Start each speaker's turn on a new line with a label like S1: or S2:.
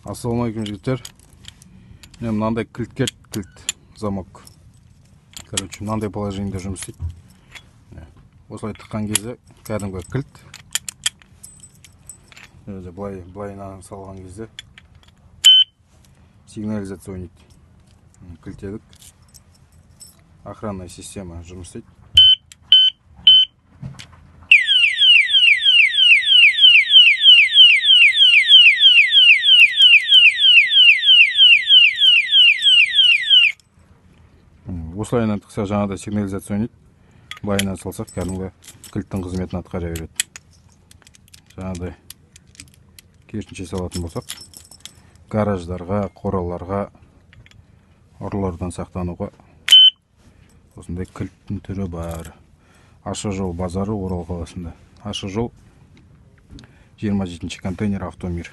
S1: Ассалаумалейкум жігіттер. Міне мынандай кілт келді, кілт, замок. Короче, мынандай положениеде жұмыс істейді. Осылай тыққан кезде кәдімгі кілт. Былайынан салған кезде сигнализация ойнайды. Кілт едік. Охранная система жұмыс істейді. Осылайынан тықса жаңағыдай сигнализация ойнайды. Былайынан салсақ кәдімгі кілттің қызметін атқара береді. Жаңағыдай керісінше салатын болсақ, гараждарға, қораларға, ұрылардан сақтануға осындай кілттің түрі бар. Ашық жол базары, Орал қаласында. Ашық жол 27-ші контейнер Автомир.